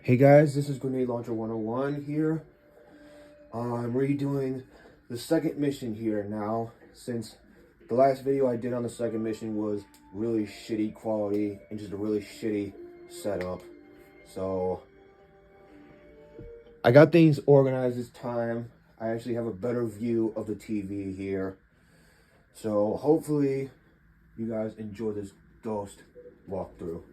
Hey guys, this is Grenade Launcher 101 here. I'm redoing the second mission here now, since the last video I did on the second mission was really shitty quality and just a really shitty setup. So I got things organized this time. I actually have a better view of the TV here. So hopefully you guys enjoy this Ghost walkthrough.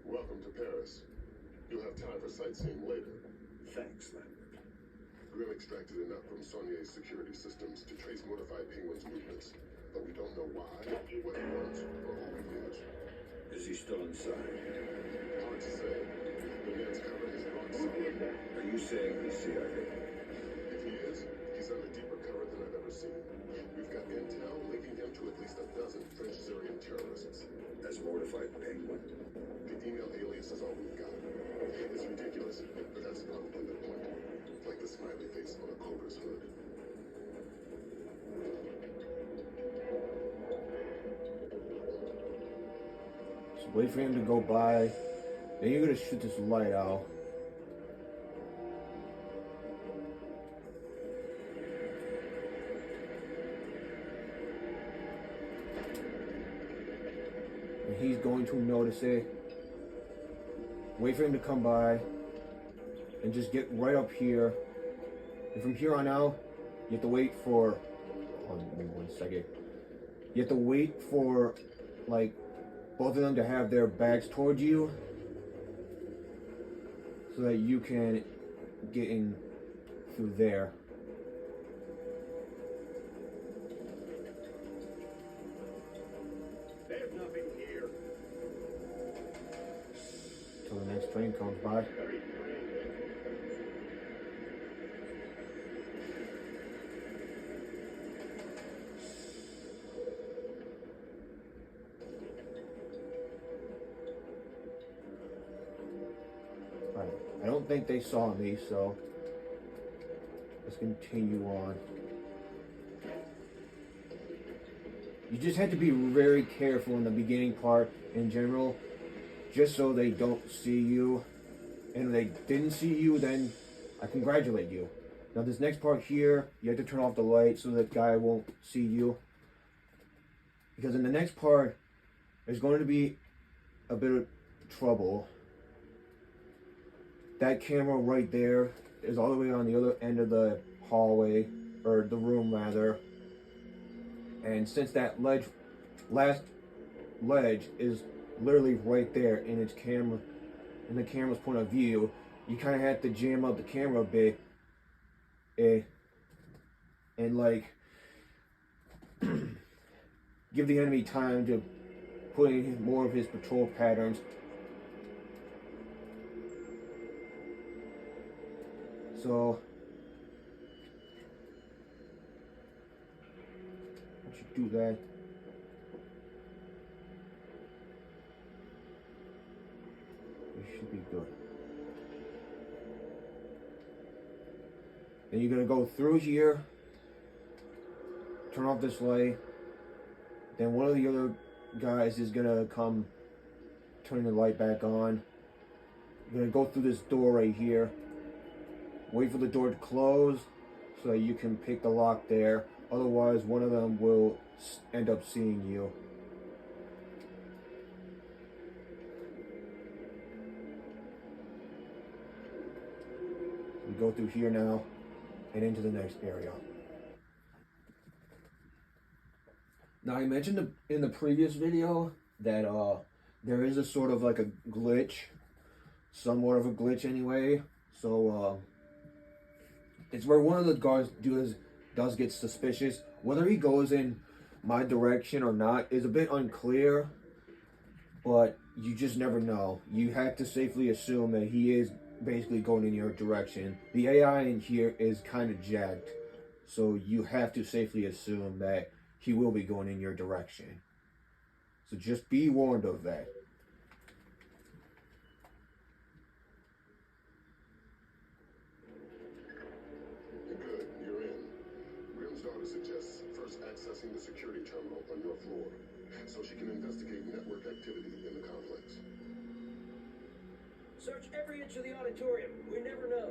Welcome to Paris. You'll have time for sightseeing later. Thanks, Lambert. Grim extracted enough from Saulnier's security systems to trace mortified penguins' movements, but we don't know why, what he wants, or who he is. Is he still inside? Hard to say. The man's covered his rock solid. Are you saying he's CIA? If he is, he's under deeper cover than I've ever seen. We've got intel linking him to at least a dozen French Syrian terrorists. As mortified penguin? The email alias is all we've got. It's ridiculous, but that's probably the point. Like the smiley face on a cobra's hood. So wait for him to go by. Then you're gonna shoot this light out. And he's going to notice it. Wait for him to come by. And just get right up here. And from here on out, you have to wait for... Hold on, give me 1 second. You have to wait for, like, both of them to have their backs towards you, so that you can get in through there. There's nothing here. Till the next train comes by. I don't think they saw me, so let's continue on. You just have to be very careful in the beginning part in general, just so they don't see you. And if they didn't see you, then I congratulate you. Now this next part here, you have to turn off the light so that guy won't see you. Because in the next part, there's going to be a bit of trouble. That camera right there is all the way on the other end of the hallway, or the room rather. And since that last ledge is literally right there in its camera, in the camera's point of view, you kind of have to jam up the camera a bit, and like give the enemy time to put in more of his patrol patterns. So, once you do that, you should be good. Then you're gonna go through here, turn off this light. Then one of the other guys is gonna come turn the light back on. You're gonna go through this door right here. Wait for the door to close so that you can pick the lock there. Otherwise, one of them will end up seeing you. We go through here now and into the next area. Now, I mentioned in the previous video that there is a sort of like a glitch, somewhat of a glitch anyway. So, it's where one of the guards does get suspicious. Whether he goes in my direction or not is a bit unclear, but you just never know. You have to safely assume that he is basically going in your direction. The AI in here is kind of jacked, so you have to safely assume that he will be going in your direction. So just be warned of that. Good, you're in. Grim's daughter suggests first accessing the security terminal out on your floor, so she can investigate network activity in the complex. Search every inch of the auditorium. We never know.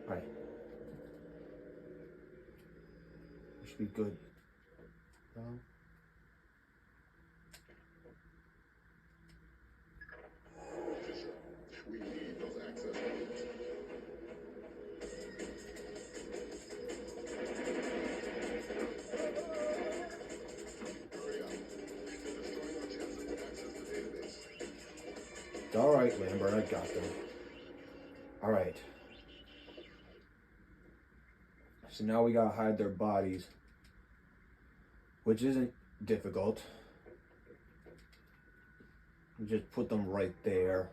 Right. We should be good. Fisher, we need those access codes. Hurry up. They're destroying our chances to access the database. All right, Lambert, I got them. All right. So now we gotta hide their bodies, which isn't difficult. We just put them right there.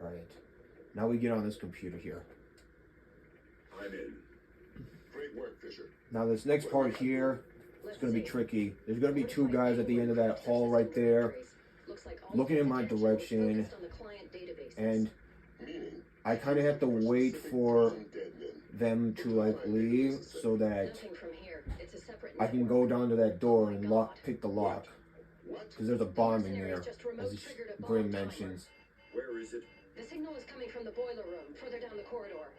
All right. Now we get on this computer here. I'm in. Great work, Fisher. Now this next part here, it's gonna be tricky. There's gonna be two guys at the end of that hall right there, looking in my direction, and Meaning, I kind of have to wait for dead men. them to like leave so that I can go down to that door and pick the lock, What? because there's a bomb in there, as Grim mentions. Where is it? The signal is coming from the boiler room, further down the corridor.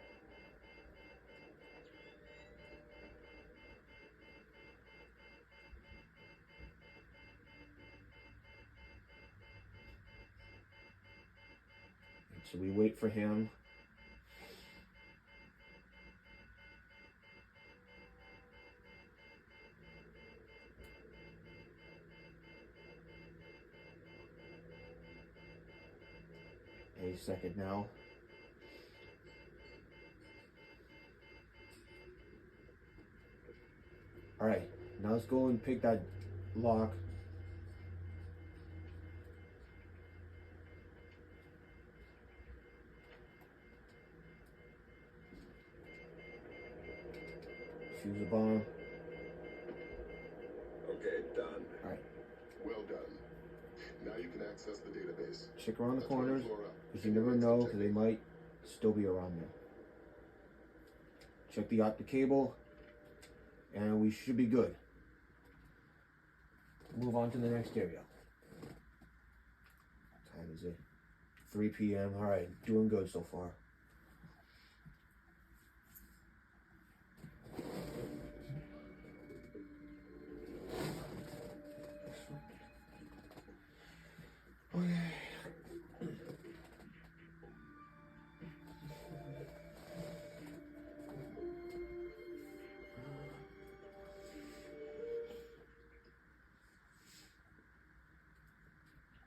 So we wait for him. A second now. All right, now let's go and pick that lock. Fuse the bomb. Okay, done. All right, Well done. Now you can access the database. check around the Now turn corners, floor up. because you never know, because they might still be around there. Check the optic cable, and we should be good. Move on to the next area. What time is it? 3 p.m. All right, doing good so far. Okay.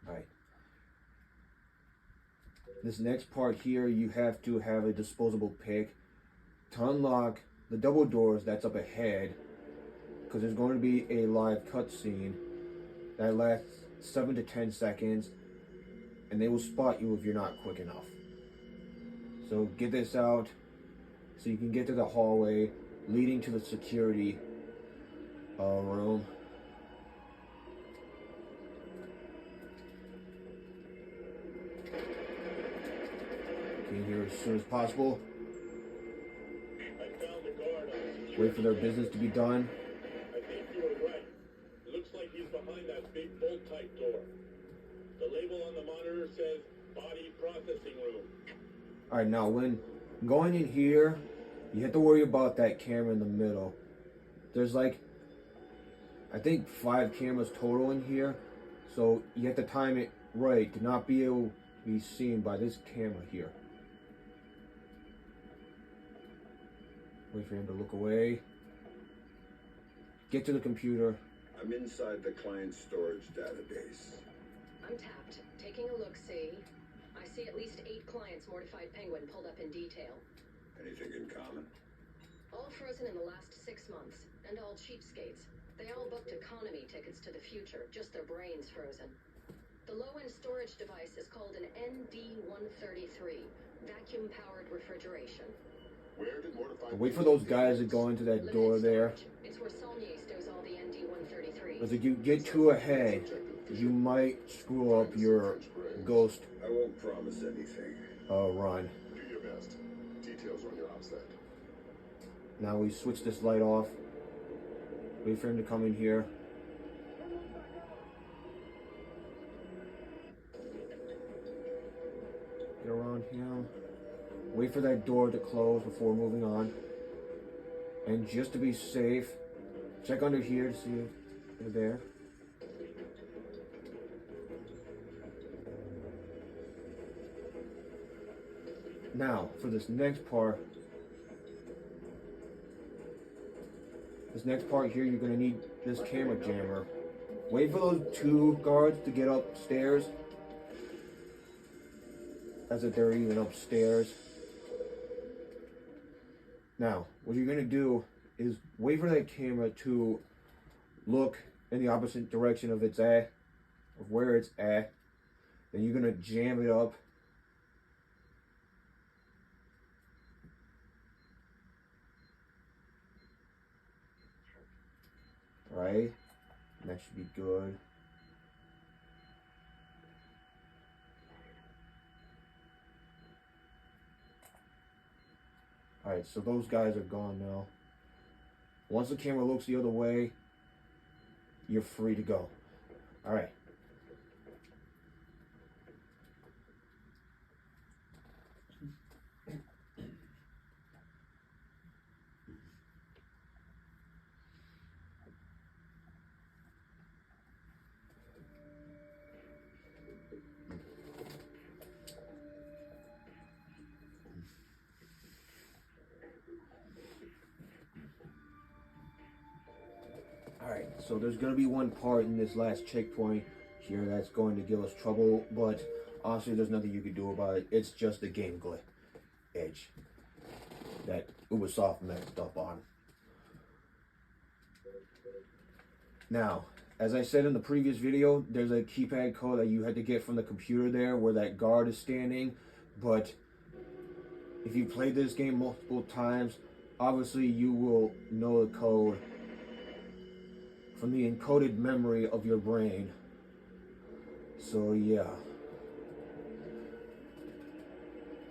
Right. This next part here, you have to have a disposable pick to unlock the double doors that's up ahead, because there's going to be a live cutscene that lasts 7 to 10 seconds, and they will spot you if you're not quick enough. So get this out so you can get to the hallway leading to the security room. Get here as soon as possible. I found the guard on the security. Wait for their business to be done. I think you were right. Looks like he's behind that big bolt-type door. The label on the monitor says body processing room. Alright, now when going in here, you have to worry about that camera in the middle. There's like, I think 5 cameras total in here. So you have to time it right to not be able to be seen by this camera here. Wait for him to look away. Get to the computer. I'm inside the client storage database. I'm tapped. Taking a look-see. I see at least 8 clients mortified penguin pulled up in detail. Anything in common? frozen in the last 6 months, and all cheapskates. They all booked economy tickets to the future, just their brains frozen. The low-end storage device is called an ND-133, vacuum-powered refrigeration. Where did mortified Wait for those guys to go into that door there. It's where Saulnier stores all the ND-133s. Because if you get too ahead, you might screw up your ghost I won't promise anything. run. Do your best. Details on your OPSEC. Now we switch this light off. Wait for him to come in here. Get around him. Wait for that door to close before moving on. And just to be safe, check under here to see if they're there. Now, for this next part here, you're going to need this camera jammer. Wait for those two guards to get upstairs. As if they're even upstairs. Now, what you're going to do is wait for that camera to look in the opposite direction of where it's at. Then you're going to jam it up. Right? That should be good. Alright, so those guys are gone now. Once the camera looks the other way, you're free to go. Alright. Alright, so there's going to be one part in this last checkpoint here that's going to give us trouble, but honestly there's nothing you can do about it. It's just the game glitch that Ubisoft messed up on. Now, as I said in the previous video, there's a keypad code that you had to get from the computer there where that guard is standing, but if you played this game multiple times, obviously you will know the code from the encoded memory of your brain. So yeah.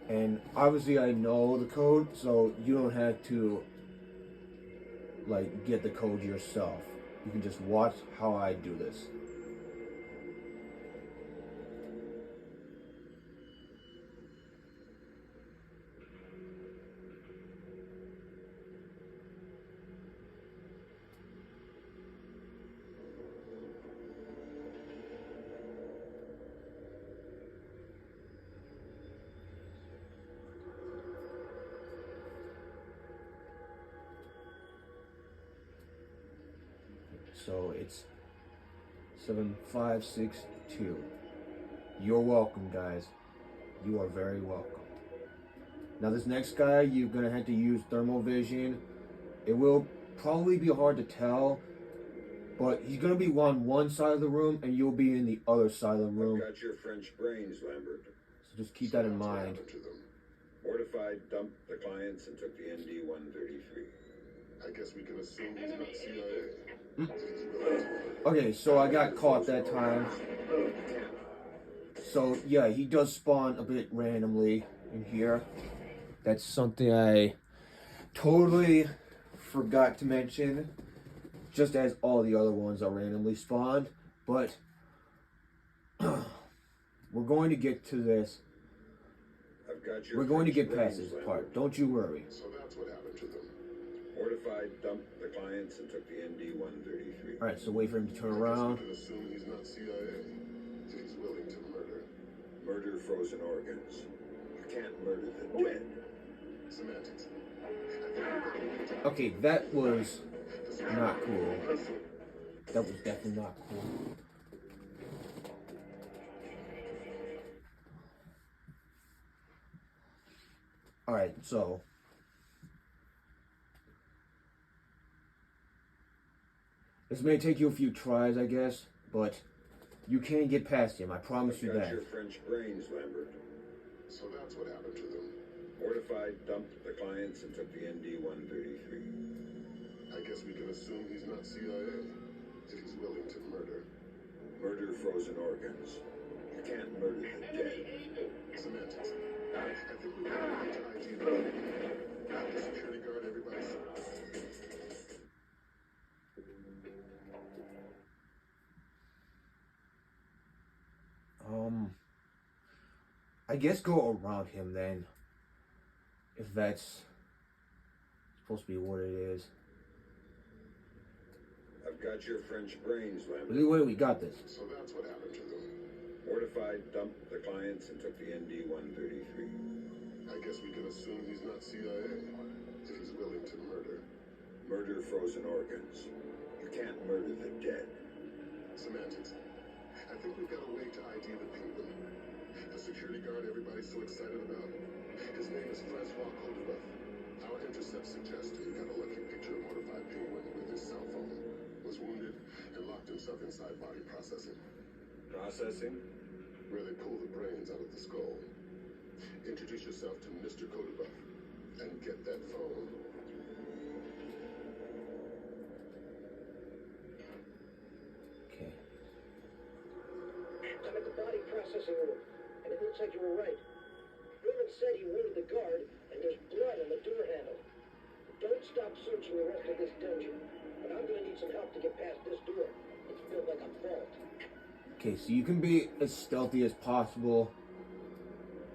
And obviously I know the code, so you don't have to like get the code yourself. You can just watch how I do this. So it's 7562. You're welcome, guys. You are very welcome. Now this next guy, you're gonna have to use thermal vision. It will probably be hard to tell, but he's gonna be on one side of the room and you'll be in the other side of the room. Got your French brains, Lambert. So just keep that in mind. Mortified dumped the clients and took the ND-133. I guess we can assume he's not CIA. Okay, so I got caught that time. So yeah, he does spawn a bit randomly in here. That's something I totally forgot to mention. Just as all the other ones are randomly spawned. But we're going to get to this. We're going to get past this part. Don't you worry. So that's what happened to them. Mortified dumped the clients and took the ND-133. Alright, so wait for him to turn around. We can assume he's not CIA. He's willing to murder. Murder frozen organs. You can't murder the dead. Semantics. Okay, that was not cool. That was definitely not cool. Alright, so This may take you a few tries, I guess, but you can get past him. I promise you Got that. your French brains, Lambert. So that's what happened to them. Mortified dumped the clients and took the ND-133. I guess we can assume he's not CIA, if he's willing to murder. Murder frozen organs. You can't murder the dead. Semantics. I think we got a way to ID the people. The security guard, everybody's... I guess go around him then. If that's supposed to be what it is. I've got your French brains, Lambert. Either way, we got this. So that's what happened to them. Mortified dumped the clients and took the ND-133. I guess we can assume he's not CIA, if he's willing to murder. Murder frozen organs. You can't murder the dead. Semantics. I think we've got a way to ID the penguin. The security guard everybody's so excited about. His name is Francois Codebeuf. Our intercepts suggest he got a lucky picture of mortified penguin with his cell phone, was wounded, and locked himself inside body processing, Processing? where they pull the brains out of the skull. Introduce yourself to Mr. Codebeuf and get that phone. Okay. I'm at the body processing room, and it looks like you were right. Raymond said he wounded the guard, and there's blood on the door handle. Don't stop searching the rest of this dungeon, but I'm gonna need some help to get past this door. It's built like a vault. Okay, so you can be as stealthy as possible.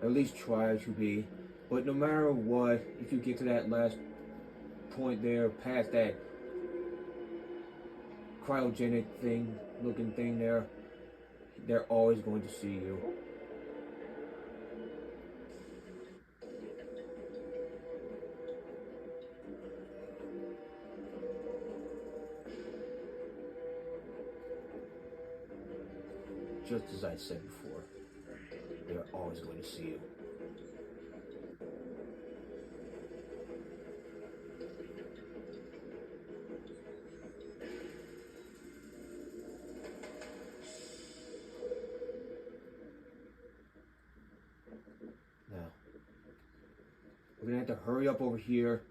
At least try to be. But no matter what, if you get to that last point there, past that cryogenic thing, looking thing there, they're always going to see you. Just as I said before, they're always going to see you. Now, we're gonna have to hurry up over here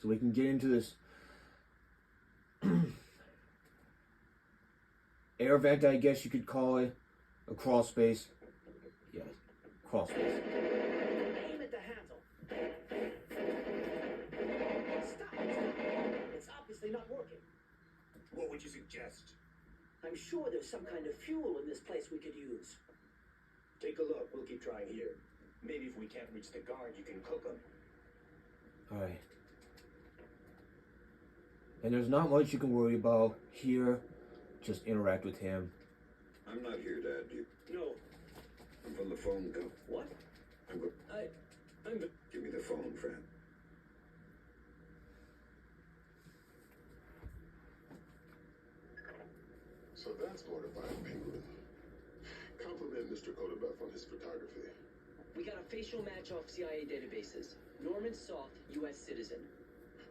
so we can get into this air vent, I guess you could call it. A crawl space. Yeah, crawl space. Aim at the handle. Stop. It's obviously not working. What would you suggest? I'm sure there's some kind of fuel in this place we could use. Take a look. We'll keep trying here. Maybe if we can't reach the guard, you can cook them. Alright. And there's not much you can worry about here. Just interact with him. I'm not here, Dad. No. I'm from the phone company. What? I'm go- I'm the... Give me the phone, friend. So that's mortified penguin. Compliment Mr. Codebeuf on his photography. We got a facial match off CIA databases. Norman Soth, U.S. citizen.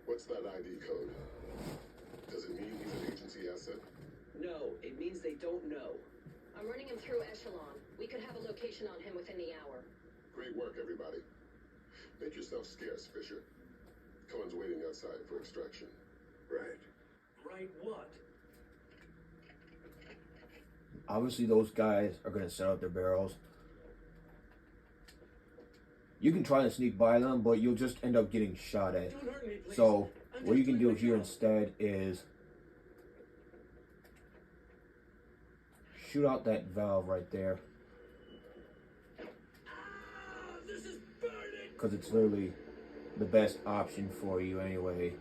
What's that ID code? Does it mean he's an agency asset? No, it means they don't know. I'm running him through Echelon. We could have a location on him within the hour. Great work, everybody. Make yourself scarce, Fisher. Cohen's waiting outside for extraction. Right. Right what? Obviously, those guys are going to set up their barrels. You can try to sneak by them, but you'll just end up getting shot at. Don't hurt me, please. So, I'm what you just can do doing my here job. instead is shoot out that valve right there. This is burning! Because it's literally the best option for you anyway.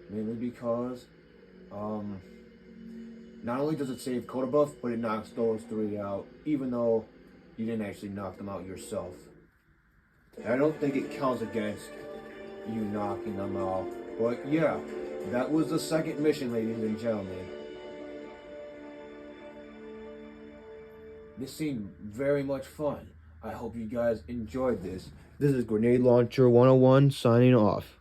Mainly because, not only does it save Codebeuf, but it knocks those three out, even though you didn't actually knock them out yourself. I don't think it counts against you knocking them out. But yeah, that was the second mission, ladies and gentlemen. This seemed very much fun. I hope you guys enjoyed this. This is Grenade Launcher 101 signing off.